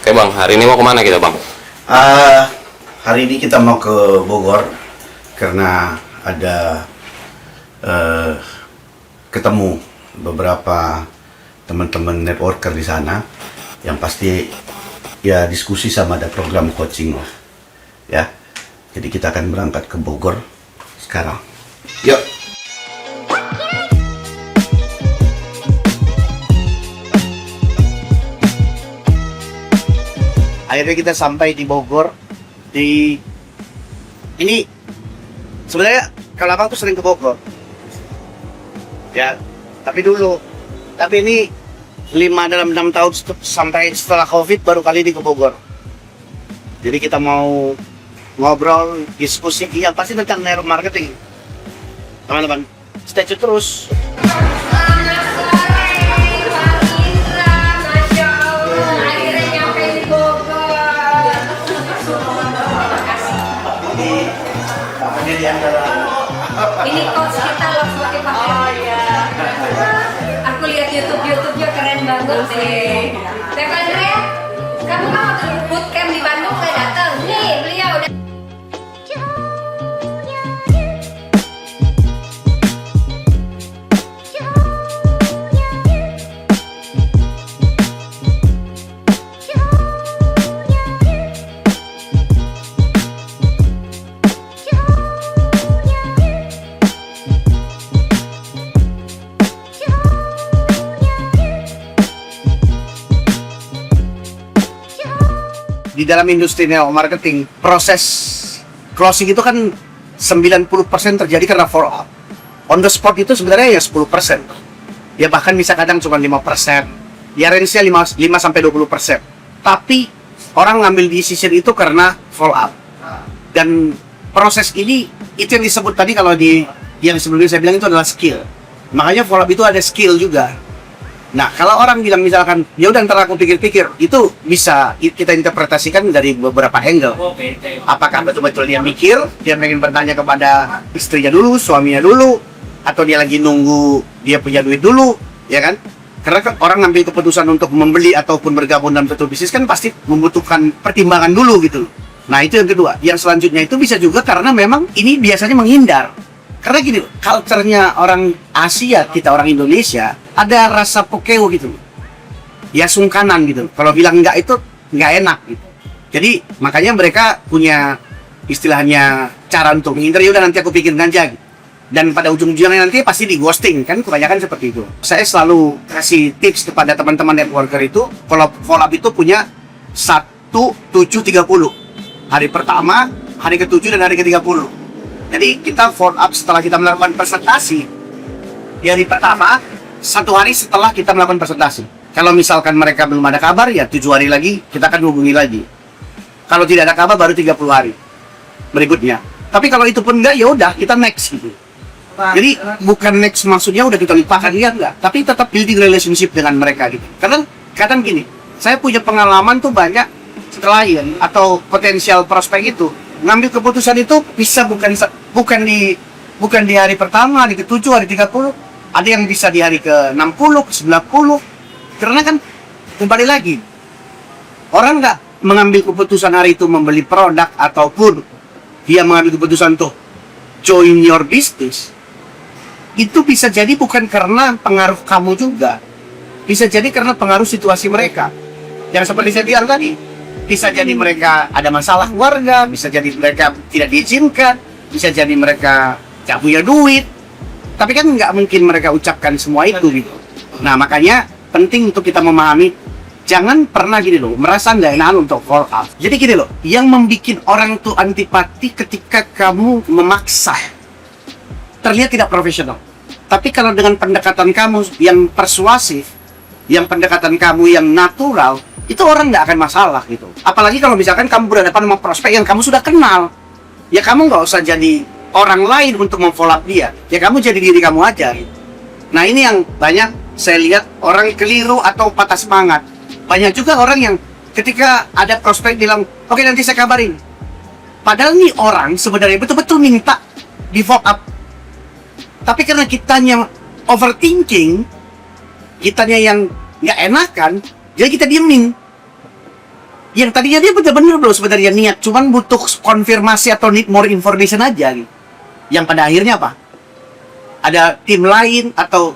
Oke Bang, hari ini mau kemana kita Bang? Hari ini kita mau ke Bogor karena ada ketemu beberapa teman-teman networker di sana yang pasti ya diskusi sama ada program coaching lah ya. Jadi kita akan berangkat ke Bogor sekarang. Yuk. Akhirnya kita sampai di Bogor. Ini sebenarnya kalau abang tuh sering ke Bogor ya, tapi ini 6 tahun sampai setelah COVID baru kali ini ke Bogor. Jadi kita mau ngobrol, diskusi yang pasti tentang network marketing. Teman-teman, stay tune terus. Di antara ini coach kita loh sebagai pakai. Oh iya. Aku lihat YouTube-nya keren banget sih. Teh Andrea, kamu mau bootcamp di Bandung saya datang. Nih, beliau udah. di dalam industri network marketing, proses closing itu kan 90% terjadi karena follow up. On the spot itu sebenarnya ya 10%. Ya bahkan bisa kadang cuma 5%. Ya range-nya 5-20%. Tapi orang ngambil decision itu karena follow up. Dan proses ini itu yang disebut tadi kalau yang sebelumnya saya bilang itu adalah skill. Makanya follow up itu ada skill juga. Nah, kalau orang bilang misalkan, ya udah ntar aku pikir-pikir, itu bisa kita interpretasikan dari beberapa angle. Apakah betul-betul dia mikir, dia pengen bertanya kepada istrinya dulu, suaminya dulu, atau dia lagi nunggu dia punya duit dulu, ya kan? Karena kan orang ngambil keputusan untuk membeli ataupun bergabung dalam satu bisnis kan pasti membutuhkan pertimbangan dulu gitu. Nah, itu yang kedua. Yang selanjutnya itu bisa juga karena memang ini biasanya menghindar. Karena gini, culture-nya orang Asia, kita orang Indonesia, ada rasa pokeo gitu. Ya sungkanan gitu. Kalau bilang enggak itu enggak enak gitu. Jadi makanya mereka punya istilahnya cara untuk menghindar, ya udah nanti aku pikirin aja gitu. Dan pada ujung-ujungnya nanti pasti di ghosting, kan kebanyakan seperti itu. Saya selalu kasih tips kepada teman-teman networker itu, kalau follow up itu punya 1-7-30. Hari pertama, hari ke-7 dan hari ke-30. Jadi kita follow up setelah kita melakukan presentasi. Di hari pertama, 1 hari setelah kita melakukan presentasi. Kalau misalkan mereka belum ada kabar, ya 7 hari lagi kita akan hubungi lagi. Kalau tidak ada kabar, baru 30 hari berikutnya. Tapi kalau itu pun enggak, ya udah kita next gitu. Jadi bukan next maksudnya udah kita lupakan dia enggak, tapi tetap building relationship dengan mereka gitu. Karena kadang gini, saya punya pengalaman tuh banyak klien atau potensial prospek itu ngambil keputusan itu bisa bukan di hari pertama, hari ke-7, hari 30, ada yang bisa di hari ke-60, ke-90. Karena kan kembali lagi orang nggak mengambil keputusan hari itu membeli produk ataupun dia mengambil keputusan untuk join your business, itu bisa jadi bukan karena pengaruh kamu juga, bisa jadi karena pengaruh situasi mereka. Yang seperti saya bilang tadi, bisa jadi mereka ada masalah keluarga, bisa jadi mereka tidak diizinkan, bisa jadi mereka tidak punya duit. Tapi kan nggak mungkin mereka ucapkan semua itu gitu. Nah makanya penting untuk kita memahami, jangan pernah gini loh, merasa nggak enakan untuk follow up. Jadi gini loh, yang membuat orang tuh antipati ketika kamu memaksa, terlihat tidak profesional. Tapi kalau dengan pendekatan kamu yang persuasif, yang pendekatan kamu yang natural, itu orang nggak akan masalah gitu. Apalagi kalau misalkan kamu berhadapan sama prospek yang kamu sudah kenal, ya kamu nggak usah jadi orang lain untuk memfollow up dia, ya kamu jadi diri kamu aja gitu. Nah ini yang banyak saya lihat orang keliru atau patah semangat. Banyak juga orang yang ketika ada prospek bilang, oke nanti saya kabarin, padahal nih orang sebenarnya betul-betul minta di follow up, tapi karena kitanya overthinking, kitanya yang nggak enakan, jadi kita diemin. Yang tadinya dia benar-benar bro sebenarnya niat, cuman butuh konfirmasi atau need more information aja gitu. Yang pada akhirnya apa? Ada tim lain atau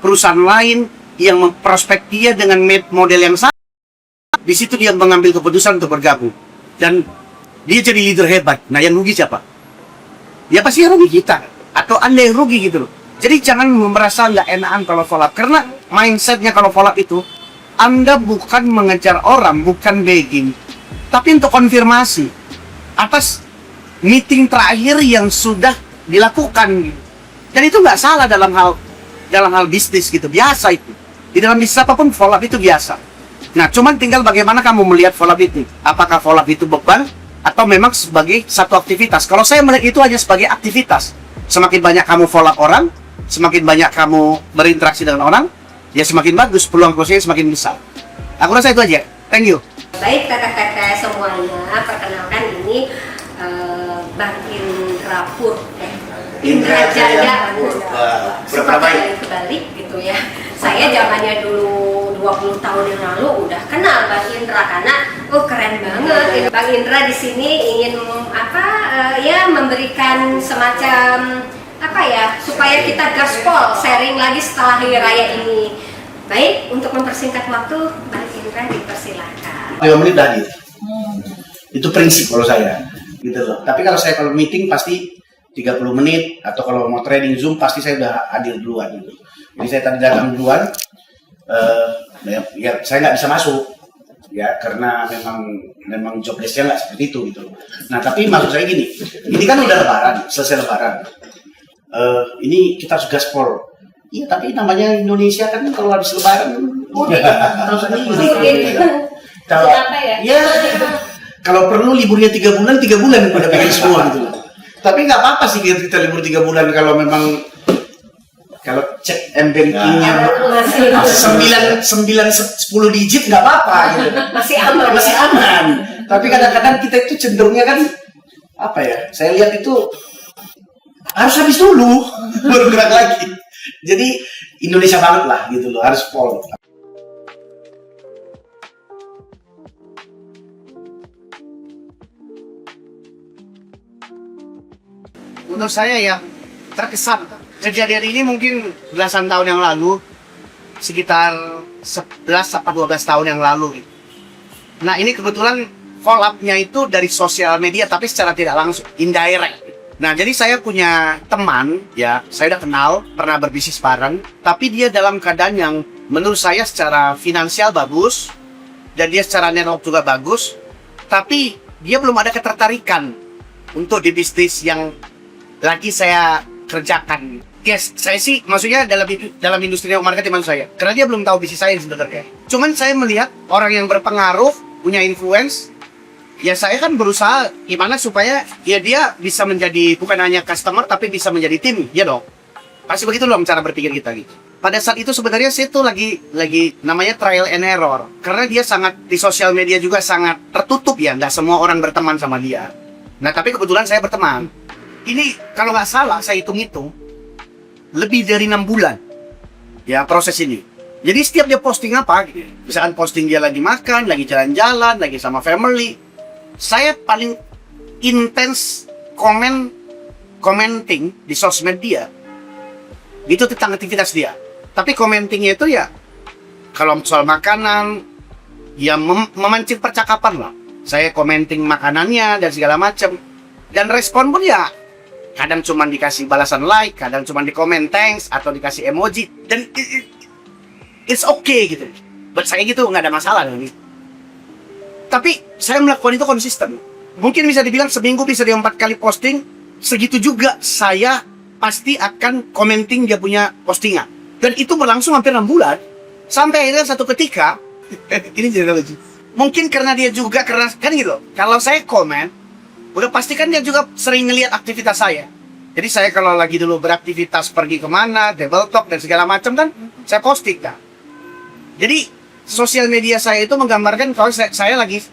perusahaan lain yang memprospek dia dengan model yang sama. Di situ dia mengambil keputusan untuk bergabung dan dia jadi leader hebat. Nah, yang rugi siapa? Ya pasti yang rugi kita atau Anda yang rugi gitu loh. Jadi jangan merasa nggak enakan kalau follow up, karena mindsetnya kalau follow up itu Anda bukan mengejar orang, bukan begging, tapi untuk konfirmasi atas meeting terakhir yang sudah dilakukan. Dan itu nggak salah dalam hal bisnis gitu, biasa itu. Di dalam bisnis apapun follow up itu biasa. Nah, cuman tinggal bagaimana kamu melihat follow up itu. Apakah follow up itu beban atau memang sebagai satu aktivitas? Kalau saya melihat itu hanya sebagai aktivitas. Semakin banyak kamu follow up orang, semakin banyak kamu berinteraksi dengan orang, ya semakin bagus, peluang closing semakin besar. Aku rasa itu aja. Thank you. Baik teteh-teteh semuanya, perkenalkan ini Bang Indra Pur, Indra Jaya Pur. Seperti kebalik gitu ya. Saya zamannya dulu 20 tahun yang lalu udah kenal Bang Indra karena keren banget. Bang Indra di sini ingin memberikan semacam supaya kita gaspol sharing lagi setelah hari raya ini. Baik, untuk mempersingkat waktu, Bang Indra dipersilakan. 5 menit dah gitu. Itu prinsip kalau saya, gitu loh. Tapi kalau meeting pasti 30 menit, atau kalau mau trading Zoom pasti saya udah hadir duluan gitu. Jadi saya tadi datang duluan, ya saya nggak bisa masuk, ya karena memang job desk-nya nggak seperti itu gitu. Nah tapi maksud saya gini, ini kan udah lebaran, selesai lebaran. Ini kita harus gaspol. Iya, tapi namanya Indonesia kan kalau habis lebaran harus ini. Kalau perlu liburnya 3 bulan udah pengen semua gitu. Tapi nggak apa-apa sih kita libur 3 bulan kalau memang cek bankingnya 9, 10 digit nggak apa-apa gitu. Masih aman. Tapi kadang-kadang kita itu cenderungnya kan saya lihat itu harus habis dulu baru gerak lagi. Jadi Indonesia banget lah gitu loh, harus follow. Menurut saya ya terkesan kejadian ini mungkin belasan tahun yang lalu, sekitar 11 atau 12 tahun yang lalu. Nah ini kebetulan follow up-nya itu dari sosial media tapi secara tidak langsung, indirect. Nah, jadi saya punya teman, ya, saya udah kenal, pernah berbisnis bareng, tapi dia dalam keadaan yang menurut saya secara finansial bagus, dan dia secara network juga bagus, tapi dia belum ada ketertarikan untuk di bisnis yang lagi saya kerjakan. Yes, saya sih, maksudnya dalam industri network marketing maksud saya, karena dia belum tahu bisnis saya sebenarnya. Cuman saya melihat orang yang berpengaruh, punya influence, ya saya kan berusaha gimana supaya ya dia bisa menjadi bukan hanya customer tapi bisa menjadi tim, ya dong. Pasti begitu dong cara berpikir kita gitu. Pada saat itu sebenarnya saya tuh lagi namanya trial and error, karena dia sangat di sosial media juga sangat tertutup ya, nggak semua orang berteman sama dia. Nah tapi kebetulan saya berteman. Ini kalau nggak salah saya hitung-hitung lebih dari 6 bulan ya proses ini. Jadi setiap dia posting apa, gitu. Misalkan posting dia lagi makan, lagi jalan-jalan, lagi sama family, saya paling intens commenting di sosmed dia itu tentang aktivitas dia. Tapi commentingnya itu ya kalau soal makanan ya memancing percakapan lah. Saya commenting makanannya dan segala macam, dan respon pun ya kadang cuma dikasih balasan like, kadang cuma di komen thanks atau dikasih emoji, dan it's okay gitu. Buat saya gitu nggak ada masalah gitu. Tapi saya melakukan itu konsisten. Mungkin bisa dibilang seminggu bisa 4 kali posting. Segitu juga saya pasti akan commenting dia punya postingan. Dan itu berlangsung hampir 6 bulan. Sampai akhirnya satu ketika ini cerita lucu. Mungkin karena dia juga kan gitu. Kalau saya komen, udah pasti kan dia juga sering ngelihat aktivitas saya. Jadi saya kalau lagi dulu beraktivitas pergi kemana, table talk dan segala macam kan saya posting kan. Jadi sosial media saya itu menggambarkan kalau saya lagi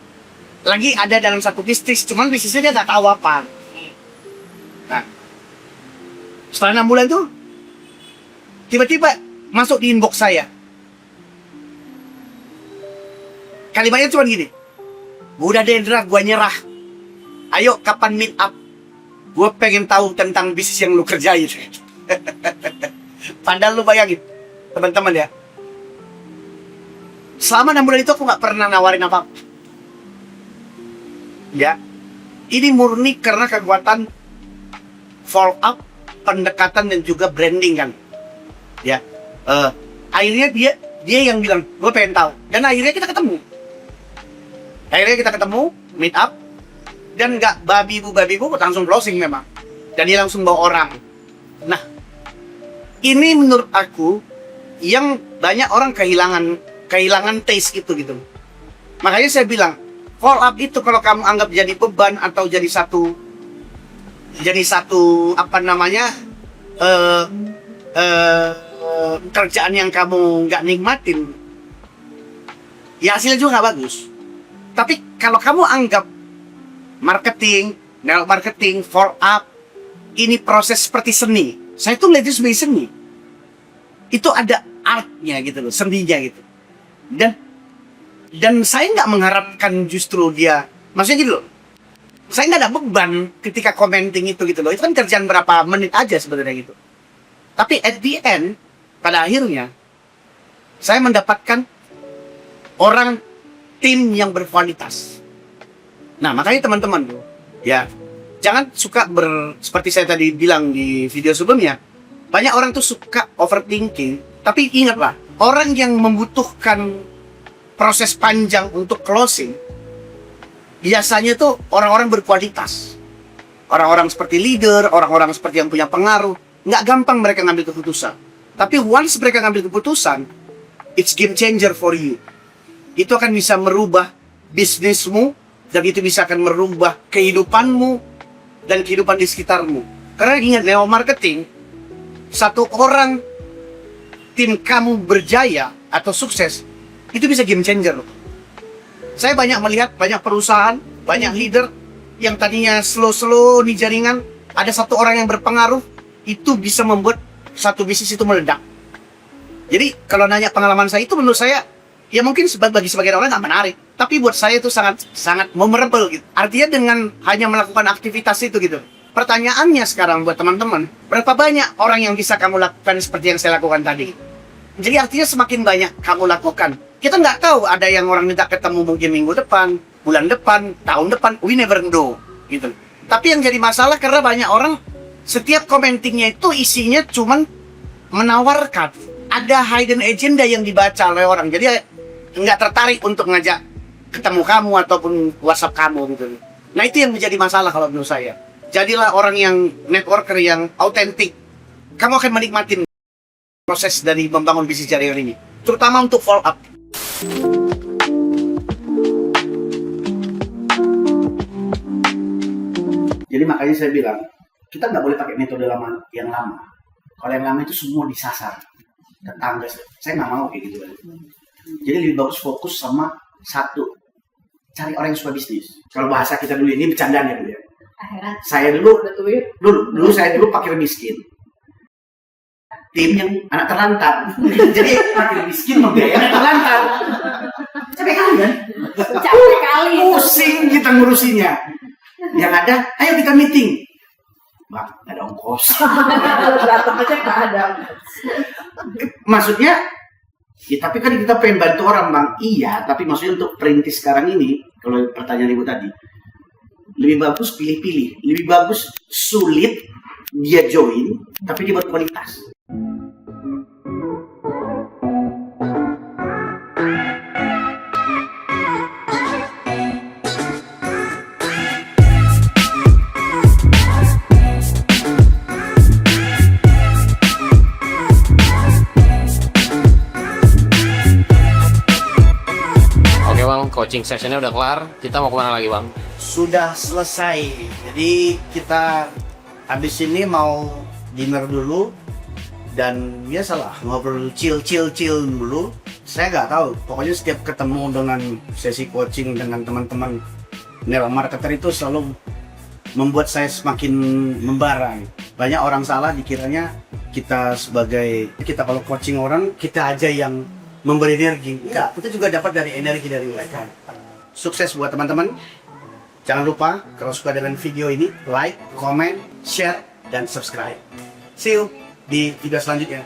ada dalam satu bisnis, cuman bisnisnya dia nggak tahu apa. Nah, setelah 6 bulan tuh, tiba-tiba masuk di inbox saya. Kalimatnya cuma gini, Udah Dendra, gue nyerah. Ayo kapan meet up? Gue pengen tahu tentang bisnis yang lu kerjain. Padahal lu bayangin, teman-teman ya. Selama 6 bulan itu aku nggak pernah nawarin apa. Ya, ini murni karena kekuatan follow up, pendekatan dan juga branding kan. Ya, akhirnya dia yang bilang, gue pengen tahu. Dan akhirnya kita ketemu. Meet up. Dan nggak babi bu, langsung closing memang. Dan dia langsung bawa orang. Nah, ini menurut aku yang banyak orang kehilangan taste itu gitu. Makanya saya bilang, follow up itu kalau kamu anggap jadi beban atau jadi satu apa namanya kerjaan yang kamu nggak nikmatin, ya hasilnya juga nggak bagus. Tapi kalau kamu anggap network marketing, follow up, ini proses seperti seni. Saya tuh melihat itu sebagai seni. Itu ada artnya gitu loh, seninya gitu. Dan saya nggak mengharapkan justru dia, maksudnya gitu loh. Saya nggak ada beban ketika commenting itu gitu loh. Itu kan kerjaan berapa menit aja sebenarnya gitu. Tapi at the end, pada akhirnya, saya mendapatkan tim yang berkualitas. Nah, makanya teman-teman, ya, jangan suka seperti saya tadi bilang di video sebelumnya, banyak orang tuh suka overthinking, tapi ingatlah, orang yang membutuhkan proses panjang untuk closing, biasanya tuh orang-orang berkualitas. Orang-orang seperti leader, orang-orang seperti yang punya pengaruh, nggak gampang mereka ngambil keputusan. Tapi once mereka ngambil keputusan, it's game changer for you. Itu akan bisa merubah bisnismu, dan itu bisa akan merubah kehidupanmu dan kehidupan di sekitarmu. Karena ingat, network marketing, satu orang tim kamu berjaya atau sukses, itu bisa game changer. Saya banyak melihat banyak perusahaan, banyak leader yang tadinya slow di jaringan, ada satu orang yang berpengaruh, itu bisa membuat satu bisnis itu meledak. Jadi kalau nanya pengalaman saya, itu menurut saya, ya mungkin bagi sebagian orang nggak menarik, tapi buat saya itu sangat memorable gitu. Artinya dengan hanya melakukan aktivitas itu gitu. Pertanyaannya sekarang buat teman-teman, berapa banyak orang yang bisa kamu lakukan seperti yang saya lakukan tadi? Jadi artinya semakin banyak kamu lakukan, kita nggak tahu, ada yang orang minta ketemu mungkin minggu depan, bulan depan, tahun depan, we never know gitu. Tapi yang jadi masalah karena banyak orang setiap commentingnya itu isinya cuman menawarkan, ada hidden agenda yang dibaca oleh orang. Jadi nggak tertarik untuk ngajak ketemu kamu ataupun WhatsApp kamu gitu. Nah, itu yang menjadi masalah kalau menurut saya. Jadilah orang yang networker yang autentik. Kamu akan menikmati proses dari membangun bisnis jaringan ini, terutama untuk follow up. Jadi makanya saya bilang, kita nggak boleh pakai metode yang lama. Kalau yang lama itu semua disasar, tetangga. Saya nggak mau kayak gitu. Jadi lebih bagus fokus sama satu, cari orang yang suka bisnis. Kalau bahasa kita dulu ini bercandaan ya dulu ya. Saya dulu saya fakir miskin. Tim yang anak terlantar. Jadi fakir miskin membiayai anak terlantar. Capek kali. Pusing kita ngurusinya. Yang ada, ayo kita meeting. Bang, nggak ada ongkos. Datang aja nggak ada. Maksudnya, ya, tapi kan kita pengen bantu orang, Bang. Iya, tapi maksudnya untuk perintis sekarang ini, kalau pertanyaan ibu tadi, lebih bagus pilih-pilih. Lebih bagus sulit dia join, tapi dia berkualitas. Coaching sessionnya udah kelar, kita mau kemana lagi, Bang? Sudah selesai. Jadi kita habis ini mau dinner dulu dan biasalah ngobrol chill dulu. Saya nggak tahu, pokoknya setiap ketemu dengan sesi coaching dengan teman-teman network marketer itu selalu membuat saya semakin membara. Banyak orang salah dikiranya kita kalau coaching orang, kita aja yang memberi energi. Enggak, kita juga dapat dari energi dari mereka. Sukses buat teman-teman. Jangan lupa kalau suka dengan video ini, like, comment, share, dan subscribe. See you di video selanjutnya.